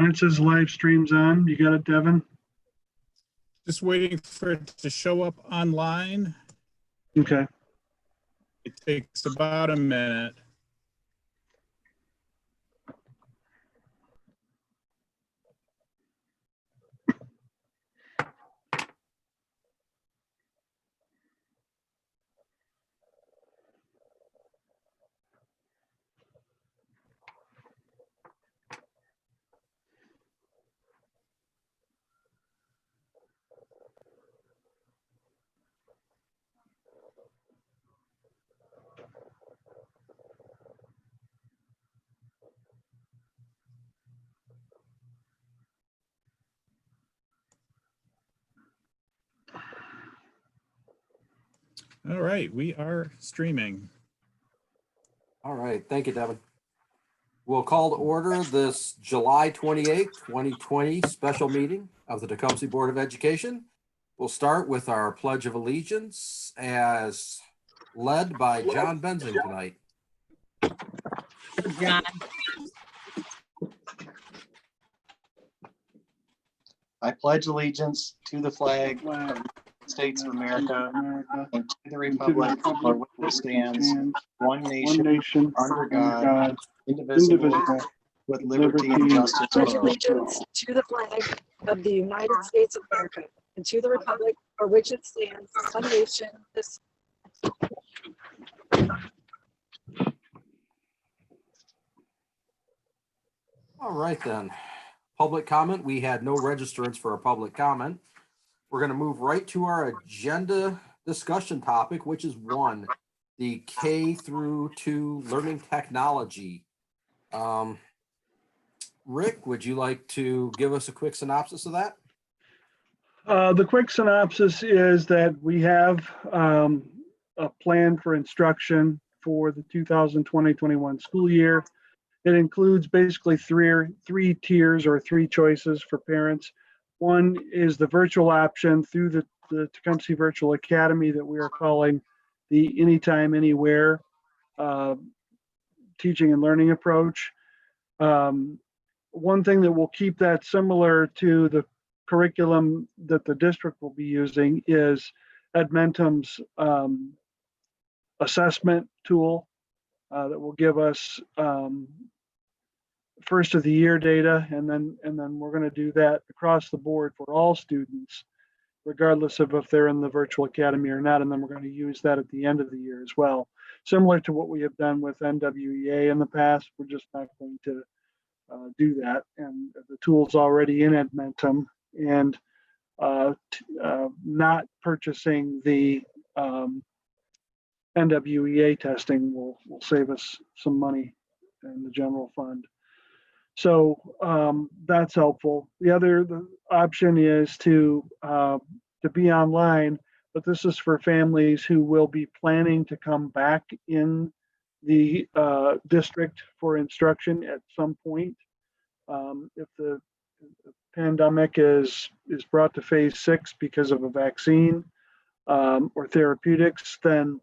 When it says live streams on, you got it, Devin? Just waiting for it to show up online. Okay. It takes about a minute. All right, we are streaming. All right, thank you, Devin. We'll call to order this July 28th, 2020 special meeting of the Tecumseh Board of Education. We'll start with our Pledge of Allegiance as led by John Benzing tonight. John. I pledge allegiance to the flag of the United States of America and to the republic for which it stands, one nation, under God, indivisible, with liberty and justice for Pledge all. allegiance to the flag of the United States of America and to the republic for which it stands, one nation. All right then. Public comment. We had no registrants for a public comment. We're going to move right to our agenda discussion topic, which is one, the K through 2 learning technology. Rick, would you like to give us a quick synopsis of that? The quick synopsis is that we have a plan for instruction for the 2020-21 school year. It includes basically three tiers or three choices for parents. One is the virtual option through the Tecumseh Virtual Academy that we are calling the Anytime, Anywhere teaching and learning approach. One thing that will keep that similar to the curriculum that the district will be using is Edmentum's assessment tool that will give us first of the year data, and then we're going to do that across the board for all students, regardless of if they're in the virtual academy or not, and then we're going to use that at the end of the year as well. Similar to what we have done with NWEA in the past, we're just not going to do that, and the tool's already in Edmentum, and not purchasing the NWEA testing will save us some money in the general fund. So that's helpful. The option is to be online, but this is for families who will be planning to come back in the district for instruction at some point. If the pandemic is brought to phase 6 because of a vaccine or therapeutics, then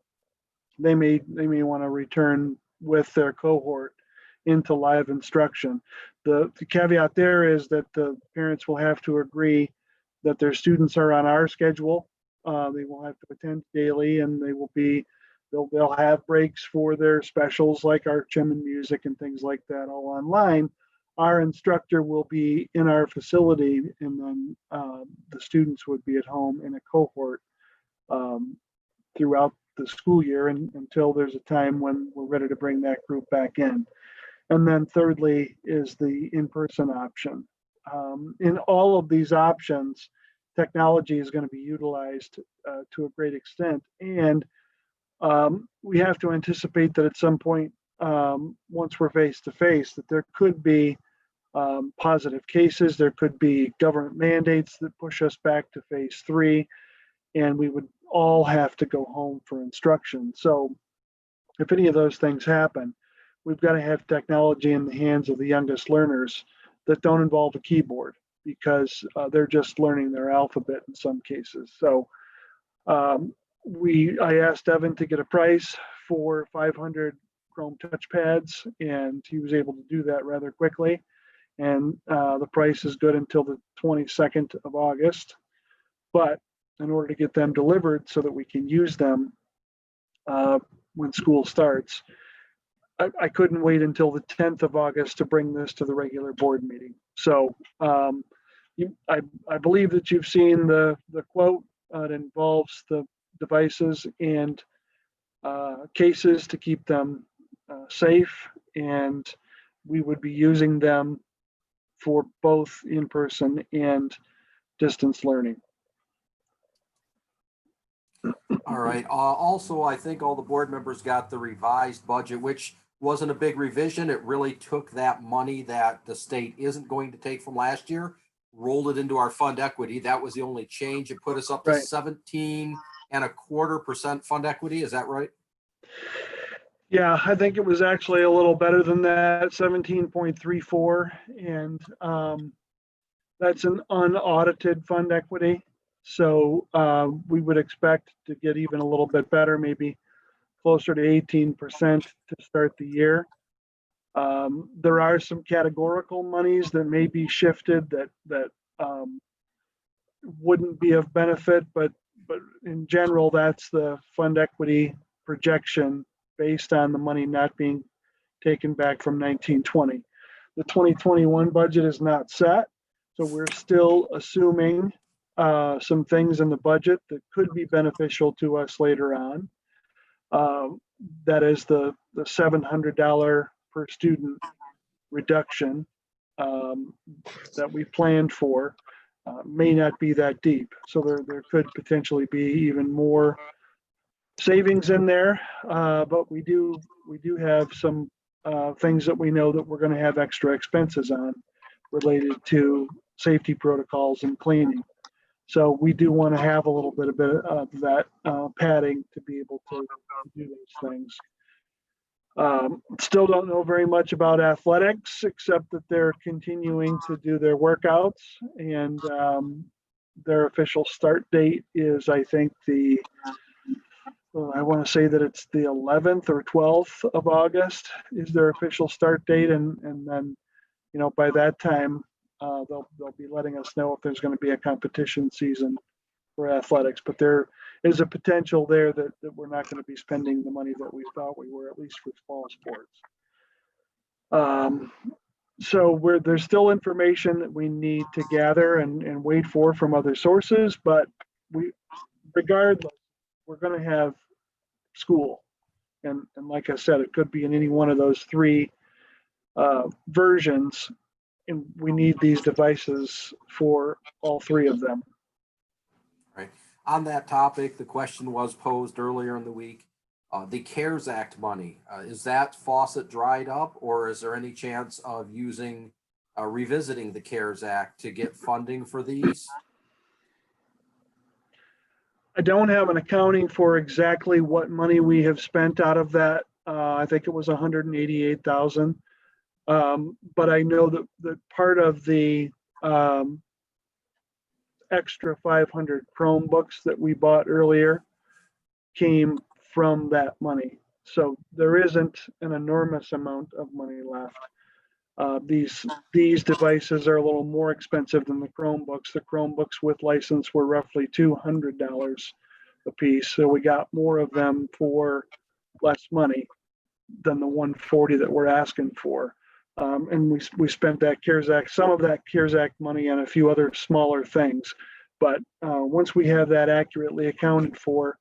they may want to return with their cohort into live instruction. The caveat there is that the parents will have to agree that their students are on our schedule. They will have to attend daily, and they'll have breaks for their specials like art, gym, and music and things like that all online. Our instructor will be in our facility, and then the students would be at home in a cohort throughout the school year until there's a time when we're ready to bring that group back in. And then thirdly is the in-person option. In all of these options, technology is going to be utilized to a great extent. And we have to anticipate that at some point, once we're face-to-face, that there could be positive cases, there could be government mandates that push us back to phase 3, and we would all have to go home for instruction. So if any of those things happen, we've got to have technology in the hands of the youngest learners that don't involve a keyboard, because they're just learning their alphabet in some cases. So I asked Evan to get a price for 500 Chrome touchpads, and he was able to do that rather quickly. and the price is good until the 22nd of August. But in order to get them delivered so that we can use them when school starts, I couldn't wait until the 10th of August to bring this to the regular board meeting. So I believe that you've seen the quote. It involves the devices and cases to keep them safe, and we would be using them for both in-person and distance learning. All right. Also, I think all the board members got the revised budget, which wasn't a big revision. It really took that money that the state isn't going to take from last year, rolled it into our fund equity. That was the only change. It put us up to Right. 17.25% fund equity. Is that right? Yeah, I think it was actually a little better than that, 17.34, and that's an unaudited fund equity. So we would expect to get even a little bit better, maybe closer to 18% to start the year. There are some categorical monies that may be shifted that wouldn't be of benefit, but in general, that's the fund equity projection based on the money not being taken back from 1920. The 2021 budget is not set, so we're still assuming some things in the budget that could be beneficial to us later on. That is the $700 per student reduction that we planned for may not be that deep. So there could potentially be even more savings in there, but we do have some things that we know that we're going to have extra expenses on related to safety protocols and cleaning. So we do want to have a little bit of that padding to be able to do those things. Still don't know very much about athletics, except that they're continuing to do their workouts, and their official start date is, I think, I want to say that it's the 11th or 12th of August is their official start date, and then, by that time, they'll be letting us know if there's going to be a competition season for athletics. But there is a potential there that we're not going to be spending the money that we thought we were, at least for fall sports. So there's still information that we need to gather and wait for from other sources, but regardless, we're going to have school. And like I said, it could be in any one of those three versions, and we need these devices for all three of them. Right. On that topic, the question was posed earlier in the week. The CARES Act money, is that faucet dried up, or is there any chance of revisiting the CARES Act to get funding for these? I don't have an accounting for exactly what money we have spent out of that. I think it was 188,000. But I know that part of the extra 500 Chromebooks that we bought earlier came from that money. So there isn't an enormous amount of money left. These devices are a little more expensive than the Chromebooks. The Chromebooks with license were roughly $200 a piece. So we got more of them for less money than the 140 that we're asking for. And we spent that CARES Act, some of that CARES Act money on a few other smaller things. But once we have that accurately accounted for,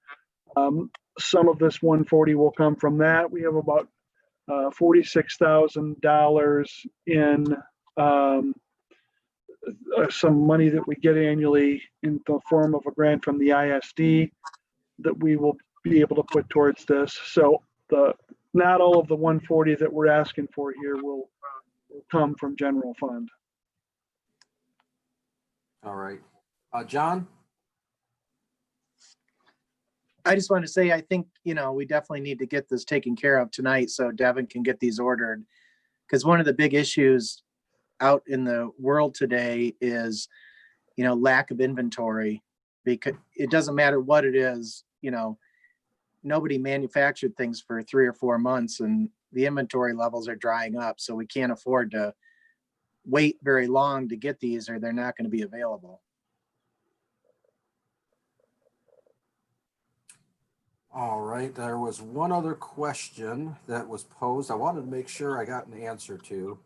some of this 140 will come from that. We have about $46,000 in some money that we get annually in the form of a grant from the ISD that we will be able to put towards this. So not all of the 140 that we're asking for here will come from general fund. All right. John? I just want to say, I think, we definitely need to get this taken care of tonight so Devin can get these ordered. Because one of the big issues out in the world today is, lack of inventory, because it doesn't matter what it is, nobody manufactured things for 3 or 4 months and the inventory levels are drying up. So we can't afford to, wait very long to get these or they're not going to be available. All right, there was one other question that was posed. I wanted to make sure I got an answer to.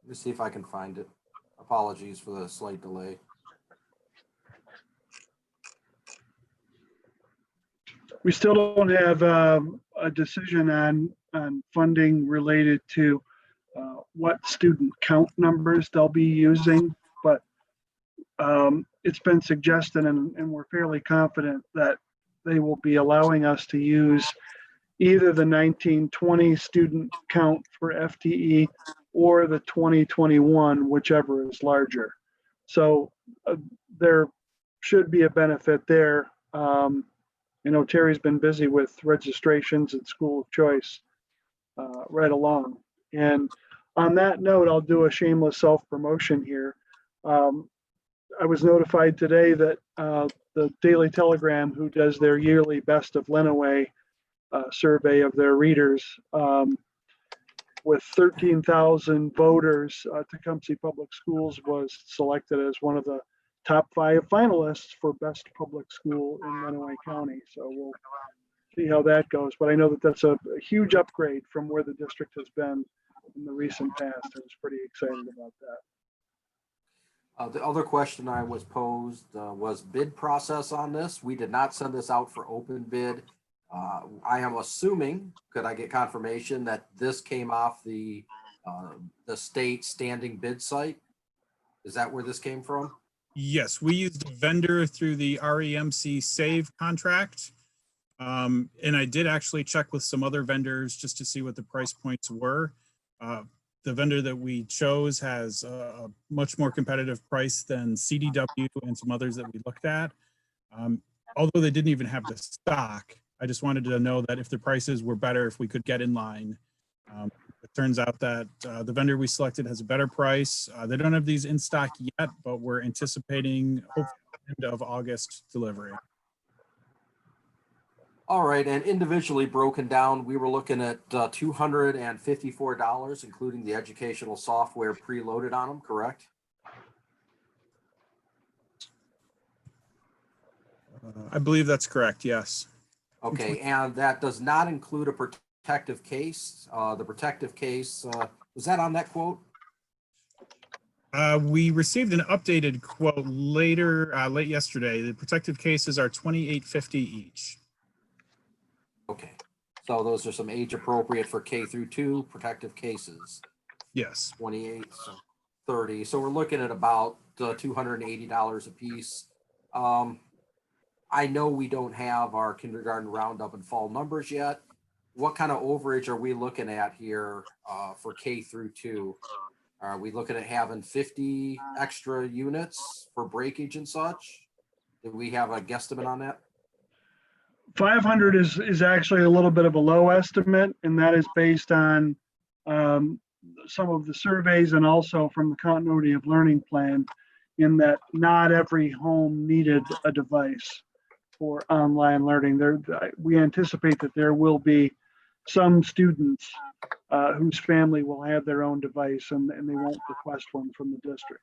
Let me see if I can find it. Apologies for the slight delay. We still don't have a decision on funding related to what student count numbers they'll be using, but it's been suggested, and we're fairly confident that they will be allowing us to use either the 1920 student count for FTE or the 2021, whichever is larger. So there should be a benefit there. You know, Terry's been busy with registrations at School of Choice right along. And on that note, I'll do a shameless self-promotion here. I was notified today that the Daily Telegram, who does their yearly Best of Lenawee survey of their readers, with 13,000 voters, Tecumseh Public Schools was selected as one of the top 5 finalists for best public school in Lenawee County. So we'll see how that goes. But I know that that's a huge upgrade from where the district has been in the recent past. I was pretty excited about that. The other question I was posed was bid process on this. We did not send this out for open bid. I am assuming, could I get confirmation that this came off the state standing bid site? Is that where this came from? Yes, we used a vendor through the REMC SAVE contract. And I did actually check with some other vendors just to see what the price points were. The vendor that we chose has a much more competitive price than CDW and some others that we looked at. Although they didn't even have the stock, I just wanted to know that if the prices were better, if we could get in line. It turns out that the vendor we selected has a better price. They don't have these in stock yet, but we're anticipating hopefully end of August delivery. All right, and individually broken down, we were looking at $254, including the educational software preloaded on them, correct? I believe that's correct, yes. Okay, and that does not include a protective case. The protective case, was that on that quote? We received an updated quote late yesterday. The protective cases are $28.50 each. Okay, so those are some age appropriate for K through 2 protective cases. Yes. 28, so 30. So we're looking at about $280 a piece. I know we don't have our kindergarten roundup and fall numbers yet. What kind of overage are we looking at here for K through 2? Are we looking at having 50 extra units for breakage and such? Do we have a guesstimate on that? 500 is actually a little bit of a low estimate, and that is based on some of the surveys and also from the continuity of learning plan, in that not every home needed a device for online learning. We anticipate that there will be some students whose family will have their own device and they won't request one from the district.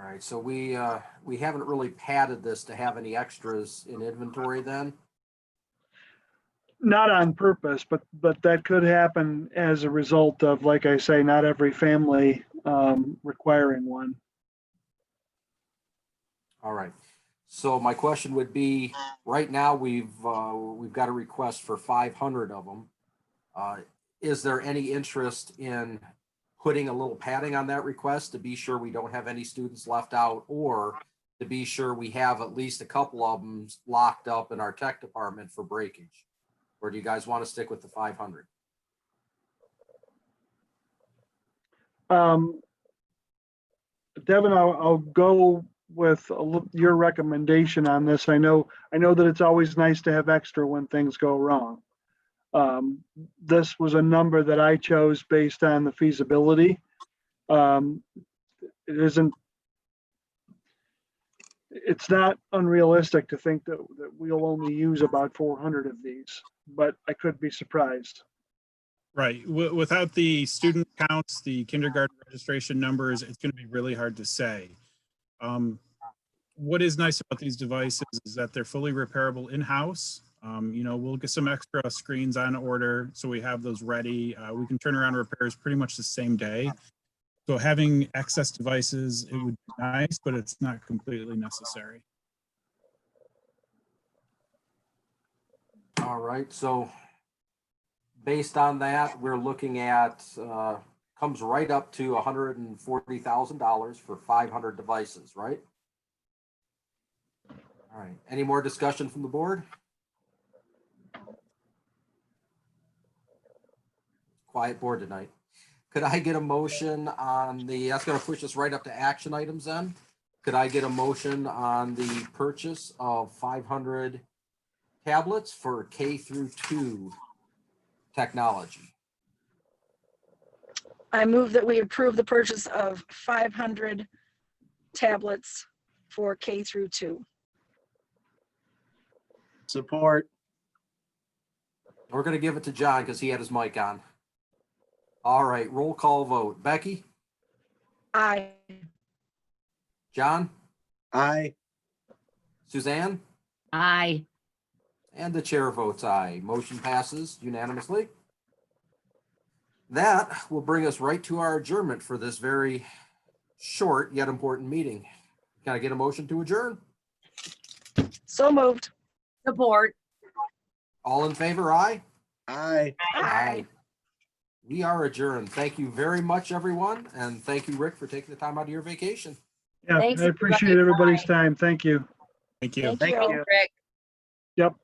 All right, so we haven't really padded this to have any extras in inventory then? Not on purpose, but that could happen as a result of, like I say, not every family requiring one. All right. So my question would be, right now we've got a request for 500 of them. Is there any interest in putting a little padding on that request to be sure we don't have any students left out, or to be sure we have at least a couple of them locked up in our tech department for breakage? Or do you guys want to stick with the 500? Devin, I'll go with your recommendation on this. I know that it's always nice to have extra when things go wrong. This was a number that I chose based on the feasibility. It's not unrealistic to think that we'll only use about 400 of these, but I could be surprised. Right. Without the student counts, the kindergarten registration numbers, it's going to be really hard to say. What is nice about these devices is that they're fully repairable in-house. We'll get some extra screens on order, so we have those ready. We can turn around repairs pretty much the same day. So having excess devices, it would be nice, but it's not completely necessary. All right, so based on that, we're looking at, comes right up to $140,000 for 500 devices, right? All right, any more discussion from the board? Quiet board tonight. Could I get a motion on that's gonna push us right up to action items then? Could I get a motion on the purchase of 500 tablets for K-2 technology? I move that we approve the purchase of 500 tablets for K-2. Support. We're gonna give it to John because he had his mic on. All right, roll call vote. Becky? Aye. John? Aye. Suzanne? Aye. And the chair votes aye. Motion passes unanimously. That will bring us right to our adjournment for this very short yet important meeting. Can I get a motion to adjourn? So moved. Support. All in favor, aye? Aye. Aye. We are adjourned. Thank you very much, everyone. And thank you, Rick, for taking the time out of your vacation. Yeah, Thanks, I appreciate everybody's time. Thank you. Thank you. Thank Thank you, you. Rick. Yep.